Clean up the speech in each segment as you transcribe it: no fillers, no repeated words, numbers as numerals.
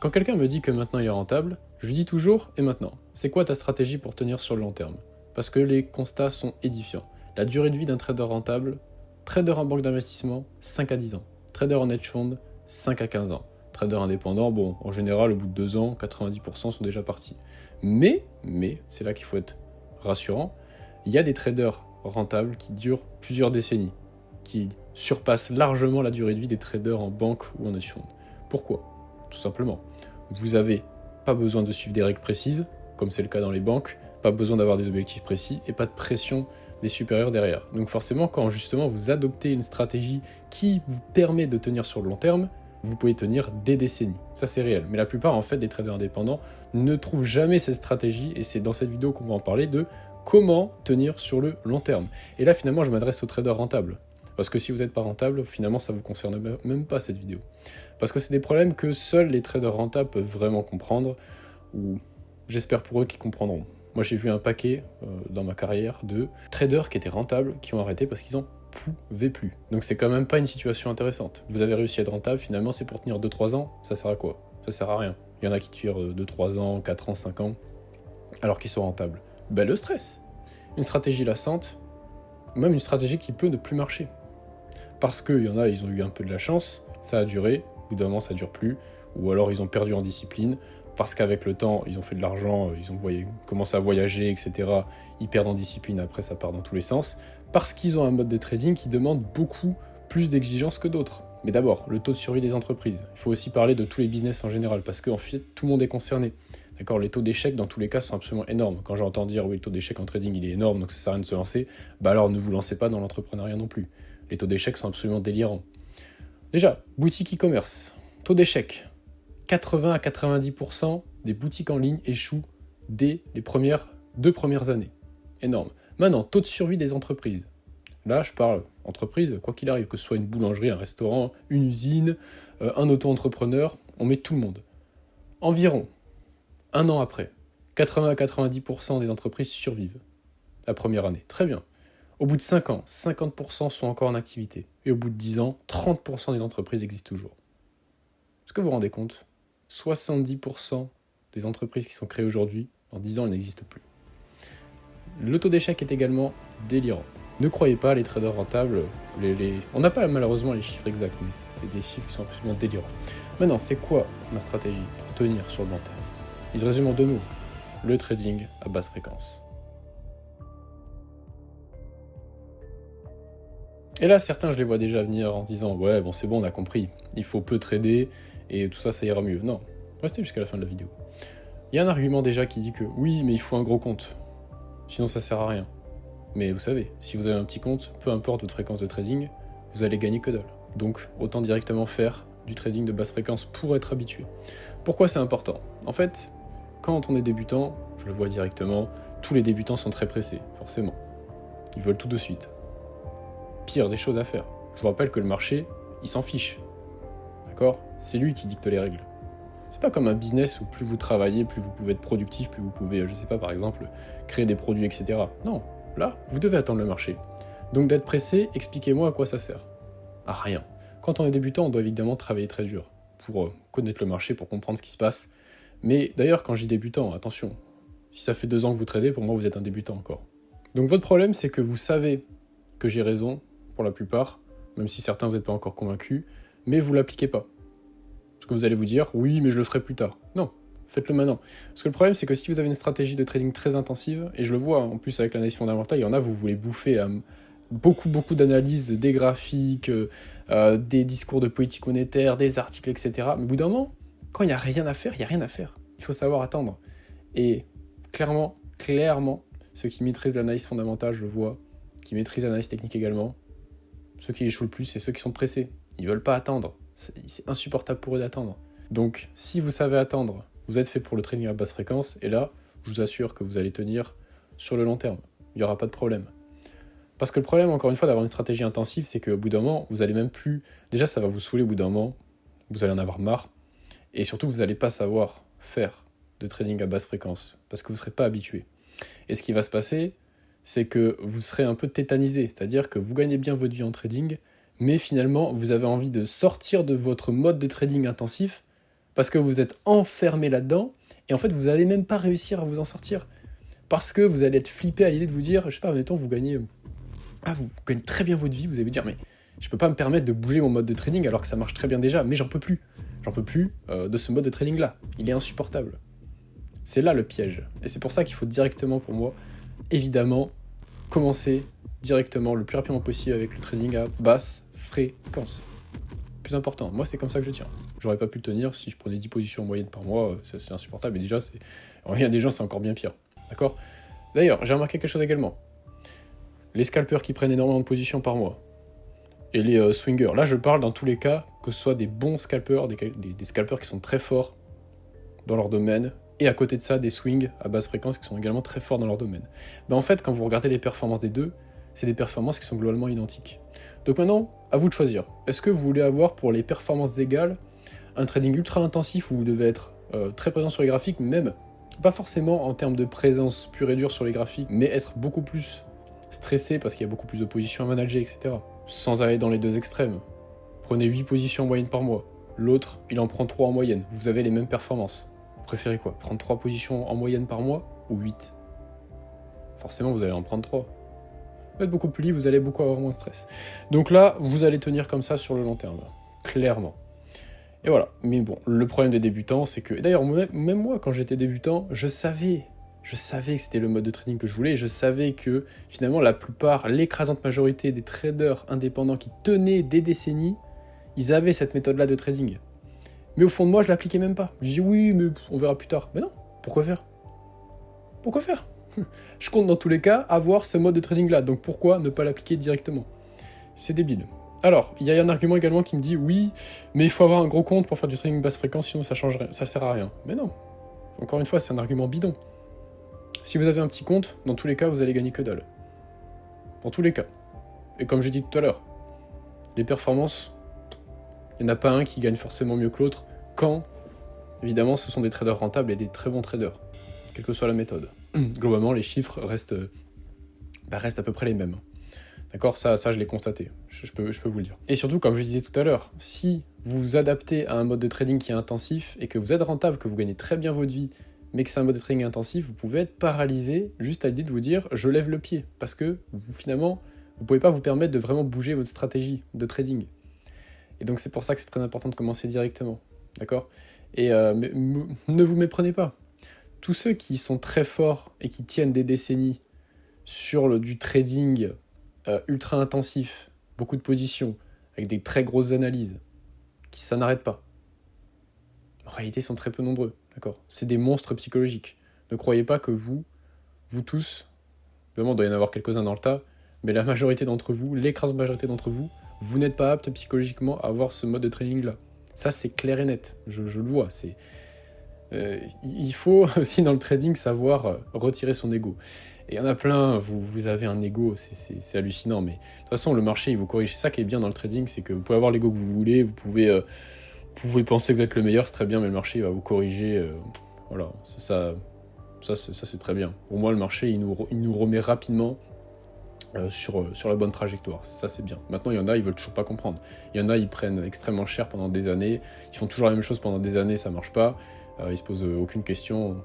Quand quelqu'un me dit que maintenant il est rentable, je lui dis toujours « et maintenant ? C'est quoi ta stratégie pour tenir sur le long terme ?» Parce que les constats sont édifiants. La durée de vie d'un trader rentable, trader en banque d'investissement, 5 à 10 ans. Trader en hedge fund, 5 à 15 ans. Trader indépendant, bon, en général, au bout de 2 ans, 90% sont déjà partis. Mais, c'est là qu'il faut être rassurant, il y a des traders rentables qui durent plusieurs décennies, qui surpassent largement la durée de vie des traders en banque ou en hedge fund. Pourquoi ? Tout simplement. Vous n'avez pas besoin de suivre des règles précises, comme c'est le cas dans les banques, pas besoin d'avoir des objectifs précis et pas de pression des supérieurs derrière. Donc forcément, quand justement vous adoptez une stratégie qui vous permet de tenir sur le long terme, vous pouvez tenir des décennies. Ça, c'est réel. Mais la plupart, en fait, des traders indépendants ne trouvent jamais cette stratégie, et c'est dans cette vidéo qu'on va en parler, de comment tenir sur le long terme. Et là, finalement, je m'adresse aux traders rentables. Parce que si vous n'êtes pas rentable, finalement, ça ne vous concerne même pas, cette vidéo. Parce que c'est des problèmes que seuls les traders rentables peuvent vraiment comprendre, ou j'espère pour eux qu'ils comprendront. Moi, j'ai vu un paquet dans ma carrière de traders qui étaient rentables, qui ont arrêté parce qu'ils en pouvaient plus. Donc c'est quand même pas une situation intéressante. Vous avez réussi à être rentable, finalement, c'est pour tenir 2-3 ans, ça sert à quoi ? Ça sert à rien. Il y en a qui tirent 2-3 ans, 4 ans, 5 ans, alors qu'ils sont rentables. Ben, le stress. Une stratégie lassante, même une stratégie qui peut ne plus marcher. Parce qu'il y en a, ils ont eu un peu de la chance, ça a duré, au bout d'un moment ça dure plus, ou alors ils ont perdu en discipline, parce qu'avec le temps, ils ont fait de l'argent, ils ont commencé à voyager, etc. Ils perdent en discipline, après ça part dans tous les sens, parce qu'ils ont un mode de trading qui demande beaucoup plus d'exigences que d'autres. Mais d'abord, le taux de survie des entreprises. Il faut aussi parler de tous les business en général, parce qu'en fait, tout le monde est concerné. D'accord, les taux d'échec, dans tous les cas, sont absolument énormes. Quand j'entends dire, oui, le taux d'échec en trading, il est énorme, donc ça sert à rien de se lancer, bah alors ne vous lancez pas dans l'entrepreneuriat non plus. Les taux d'échec sont absolument délirants. Déjà, boutique e-commerce. Taux d'échec. 80 à 90% des boutiques en ligne échouent dès les 2 premières années. Énorme. Maintenant, taux de survie des entreprises. Là, je parle entreprise, quoi qu'il arrive, que ce soit une boulangerie, un restaurant, une usine, un auto-entrepreneur, on met tout le monde. Environ, 1 an après, 80 à 90% des entreprises survivent la première année. Très bien. Au bout de 5 ans, 50% sont encore en activité. Et au bout de 10 ans, 30% des entreprises existent toujours. Est-ce que vous vous rendez compte ? 70% des entreprises qui sont créées aujourd'hui, dans 10 ans, elles n'existent plus. Le taux d'échec est également délirant. Ne croyez pas, les traders rentables, on n'a pas malheureusement les chiffres exacts, mais c'est des chiffres qui sont absolument délirants. Maintenant, c'est quoi ma stratégie pour tenir sur le long terme ? Ils se résument en 2 mots. Le trading à basse fréquence. Et là, certains, je les vois déjà venir en disant « Ouais, bon, c'est bon, on a compris. Il faut peu trader et tout ça, ça ira mieux. » Non, restez jusqu'à la fin de la vidéo. Il y a un argument déjà qui dit que « Oui, mais il faut un gros compte. Sinon, ça sert à rien. » Mais vous savez, si vous avez un petit compte, peu importe votre fréquence de trading, vous allez gagner que dalle. Donc, autant directement faire du trading de basse fréquence pour être habitué. Pourquoi c'est important ? En fait, quand on est débutant, je le vois directement, tous les débutants sont très pressés, forcément. Ils veulent tout de suite. Pire, des choses à faire. Je vous rappelle que le marché, il s'en fiche. D'accord ? C'est lui qui dicte les règles. C'est pas comme un business où plus vous travaillez, plus vous pouvez être productif, plus vous pouvez, je sais pas, par exemple, créer des produits, etc. Non, là, vous devez attendre le marché. Donc d'être pressé, expliquez-moi à quoi ça sert. À rien. Quand on est débutant, on doit évidemment travailler très dur pour connaître le marché, pour comprendre ce qui se passe. Mais d'ailleurs, quand je dis débutant, attention, si ça fait 2 ans que vous tradez, pour moi, vous êtes un débutant encore. Donc votre problème, c'est que vous savez que j'ai raison, pour la plupart, même si certains vous n'êtes pas encore convaincus, mais vous ne l'appliquez pas. Parce que vous allez vous dire, oui, mais je le ferai plus tard. Non, faites-le maintenant. Parce que le problème, c'est que si vous avez une stratégie de trading très intensive, et je le vois en plus avec l'analyse fondamentale, il y en a, vous voulez bouffer beaucoup d'analyses, des graphiques, des discours de politique monétaire, des articles, etc. Mais au bout d'un moment, quand il n'y a rien à faire, il n'y a rien à faire. Il faut savoir attendre. Et clairement, ceux qui maîtrisent l'analyse fondamentale, je le vois, qui maîtrisent l'analyse technique également, ceux qui échouent le plus, c'est ceux qui sont pressés. Ils ne veulent pas attendre. C'est insupportable pour eux d'attendre. Donc, si vous savez attendre, vous êtes fait pour le trading à basse fréquence, et là, je vous assure que vous allez tenir sur le long terme. Il n'y aura pas de problème. Parce que le problème, encore une fois, d'avoir une stratégie intensive, c'est qu'au bout d'un moment, vous allez même plus... Déjà, ça va vous saouler au bout d'un moment, vous allez en avoir marre, et surtout, vous n'allez pas savoir faire de trading à basse fréquence, parce que vous ne serez pas habitué. Et ce qui va se passer, c'est que vous serez un peu tétanisé, c'est-à-dire que vous gagnez bien votre vie en trading, mais finalement, vous avez envie de sortir de votre mode de trading intensif, parce que vous êtes enfermé là-dedans, et en fait, vous n'allez même pas réussir à vous en sortir. Parce que vous allez être flippé à l'idée de vous dire, je sais pas, admettons, vous gagnez très bien votre vie, vous allez vous dire, mais je peux pas me permettre de bouger mon mode de trading alors que ça marche très bien déjà, mais j'en peux plus. J'en peux plus de ce mode de trading-là. Il est insupportable. C'est là le piège. Et c'est pour ça qu'il faut directement, pour moi, évidemment, commencer directement, le plus rapidement possible avec le trading à basse fréquence. Plus important. Moi, c'est comme ça que je tiens. J'aurais pas pu le tenir si je prenais 10 positions en moyenne par mois, c'est insupportable. Et déjà, il y a des gens, c'est encore bien pire. D'accord ? D'ailleurs, j'ai remarqué quelque chose également. Les scalpers qui prennent énormément de positions par mois. Et les swingers. Là, je parle dans tous les cas, que ce soit des bons scalpers, des scalpers qui sont très forts dans leur domaine, et à côté de ça, des swings à basse fréquence qui sont également très forts dans leur domaine. Ben en fait, quand vous regardez les performances des deux, c'est des performances qui sont globalement identiques. Donc maintenant, à vous de choisir. Est-ce que vous voulez avoir pour les performances égales un trading ultra intensif où vous devez être très présent sur les graphiques, même pas forcément en termes de présence pure et dure sur les graphiques, mais être beaucoup plus stressé parce qu'il y a beaucoup plus de positions à manager, etc. Sans aller dans les deux extrêmes. Prenez 8 positions en moyenne par mois. L'autre, il en prend 3 en moyenne. Vous avez les mêmes performances. Vous préférez quoi ? Prendre 3 positions en moyenne par mois ou 8 ? Forcément, vous allez en prendre 3. Vous êtes beaucoup plus libre, vous allez beaucoup avoir moins de stress. Donc là, vous allez tenir comme ça sur le long terme. Clairement. Et voilà. Mais bon, le problème des débutants, c'est que... Et d'ailleurs, même moi, quand j'étais débutant, je savais que c'était le mode de trading que je voulais. Je savais que, finalement, l'écrasante majorité des traders indépendants qui tenaient des décennies, ils avaient cette méthode-là de trading. Mais au fond de moi, je l'appliquais même pas. Je dis oui, mais on verra plus tard. Mais non, pourquoi faire ? Je compte dans tous les cas avoir ce mode de trading-là, donc pourquoi ne pas l'appliquer directement ? C'est débile. Alors, il y a un argument également qui me dit oui, mais il faut avoir un gros compte pour faire du trading basse fréquence, sinon ça sert à rien. Mais non. Encore une fois, c'est un argument bidon. Si vous avez un petit compte, dans tous les cas, vous allez gagner que dalle. Dans tous les cas. Et comme j'ai dit tout à l'heure, les performances, il n'y en a pas un qui gagne forcément mieux que l'autre, quand, évidemment, ce sont des traders rentables et des très bons traders, quelle que soit la méthode. Globalement, les chiffres restent à peu près les mêmes. D'accord ? Ça, je l'ai constaté, je peux vous le dire. Et surtout, comme je disais tout à l'heure, si vous vous adaptez à un mode de trading qui est intensif, et que vous êtes rentable, que vous gagnez très bien votre vie, mais que c'est un mode de trading intensif, vous pouvez être paralysé juste à l'idée de vous dire « je lève le pied », parce que, finalement, vous ne pouvez pas vous permettre de vraiment bouger votre stratégie de trading. Et donc c'est pour ça que c'est très important de commencer directement, d'accord ? Et ne vous méprenez pas. Tous ceux qui sont très forts et qui tiennent des décennies sur du trading ultra intensif, beaucoup de positions, avec des très grosses analyses, ça n'arrête pas. En réalité, ils sont très peu nombreux, d'accord ? C'est des monstres psychologiques. Ne croyez pas que vous tous, vraiment, il doit y en avoir quelques-uns dans le tas, mais la majorité d'entre vous, l'écrasante majorité d'entre vous, vous n'êtes pas apte psychologiquement à avoir ce mode de trading-là. Ça, c'est clair et net, je le vois. Il faut aussi, dans le trading, savoir retirer son ego. Et il y en a plein, vous avez un ego, c'est hallucinant, mais de toute façon, le marché, il vous corrige. Ça qui est bien dans le trading, c'est que vous pouvez avoir l'ego que vous voulez, vous pouvez penser que vous êtes le meilleur, c'est très bien, mais le marché, il va vous corriger. Voilà, ça c'est très bien. Pour moi, le marché, il nous remet rapidement sur la bonne trajectoire. Ça, c'est bien. Maintenant, il y en a, ils veulent toujours pas comprendre. Il y en a, ils prennent extrêmement cher pendant des années. Ils font toujours la même chose pendant des années, ça marche pas. Ils se posent aucune question.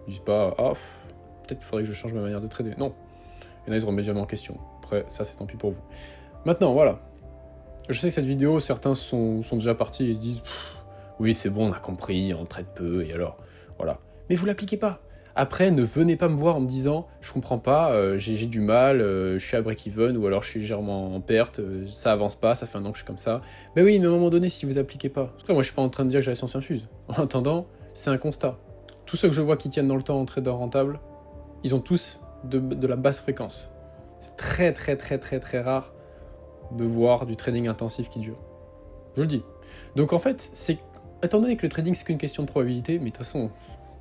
Ils disent pas « Ah, peut-être qu'il faudrait que je change ma manière de trader. » Non. Il y en a, ils se remettent jamais en question. Après, ça, c'est tant pis pour vous. Maintenant, voilà. Je sais que cette vidéo, certains sont déjà partis et se disent « Oui, c'est bon, on a compris, on trade peu, et alors ?» Voilà. Mais vous l'appliquez pas. Après, ne venez pas me voir en me disant « Je comprends pas, j'ai du mal, je suis à break-even, ou alors je suis légèrement en perte, ça avance pas, ça fait un an que je suis comme ça. » Ben oui, mais à un moment donné, si vous appliquez pas. En tout cas, moi, je suis pas en train de dire que j'ai la science infuse. En attendant, c'est un constat. Tous ceux que je vois qui tiennent dans le temps en trader rentable, ils ont tous de la basse fréquence. C'est très, très, très, très, très rare de voir du trading intensif qui dure. Je le dis. Donc en fait, étant donné que le trading, c'est qu'une question de probabilité, mais de toute façon,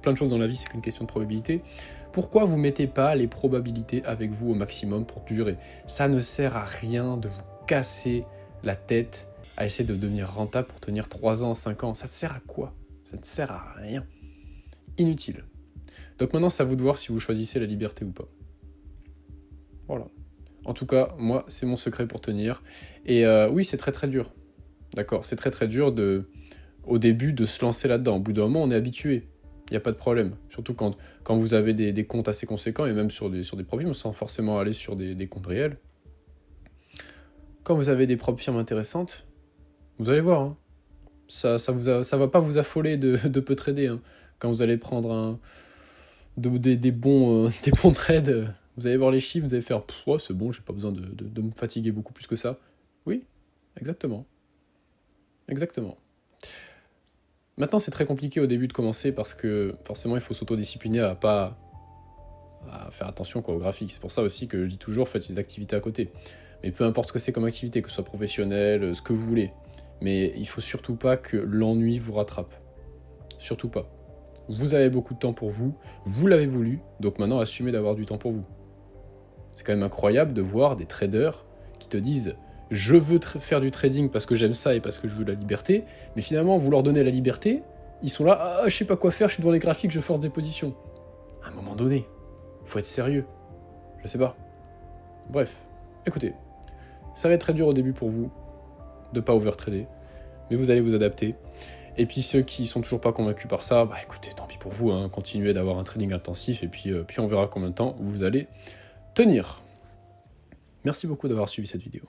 plein de choses dans la vie, c'est qu'une question de probabilité, pourquoi vous mettez pas les probabilités avec vous au maximum pour durer ? Ça ne sert à rien de vous casser la tête à essayer de devenir rentable pour tenir 3 ans, 5 ans. Ça te sert à quoi ? Ça ne sert à rien. Inutile. Donc maintenant, c'est à vous de voir si vous choisissez la liberté ou pas. Voilà. En tout cas, moi, c'est mon secret pour tenir. Et oui, c'est très très dur. D'accord, c'est très très dur au début de se lancer là-dedans. Au bout d'un moment, on est habitué. Il n'y a pas de problème. Surtout quand vous avez des comptes assez conséquents, et même sur des profils, sans forcément aller sur des comptes réels. Quand vous avez des propres firmes intéressantes, vous allez voir, hein, ça va pas vous affoler de peu trader. Hein. Quand vous allez prendre des bons trades, vous allez voir les chiffres, vous allez faire « ouais, c'est bon, j'ai pas besoin de me fatiguer beaucoup plus que ça ». Oui, exactement. Exactement. Maintenant, c'est très compliqué au début de commencer parce que forcément, il faut s'autodiscipliner à faire attention au graphique. C'est pour ça aussi que je dis toujours, faites des activités à côté. Mais peu importe ce que c'est comme activité, que ce soit professionnel, ce que vous voulez. Mais il faut surtout pas que l'ennui vous rattrape. Surtout pas. Vous avez beaucoup de temps pour vous, vous l'avez voulu, donc maintenant assumez d'avoir du temps pour vous. C'est quand même incroyable de voir des traders qui te disent « je veux faire du trading parce que j'aime ça et parce que je veux la liberté », mais finalement, vous leur donnez la liberté, ils sont là « ah, je sais pas quoi faire, je suis devant les graphiques, je force des positions ». À un moment donné, faut être sérieux. Je sais pas. Bref, écoutez, ça va être très dur au début pour vous de pas overtrader, mais vous allez vous adapter. Et puis ceux qui sont toujours pas convaincus par ça, bah écoutez, tant pis pour vous, hein, continuez d'avoir un trading intensif et puis on verra combien de temps vous allez tenir. Merci beaucoup d'avoir suivi cette vidéo.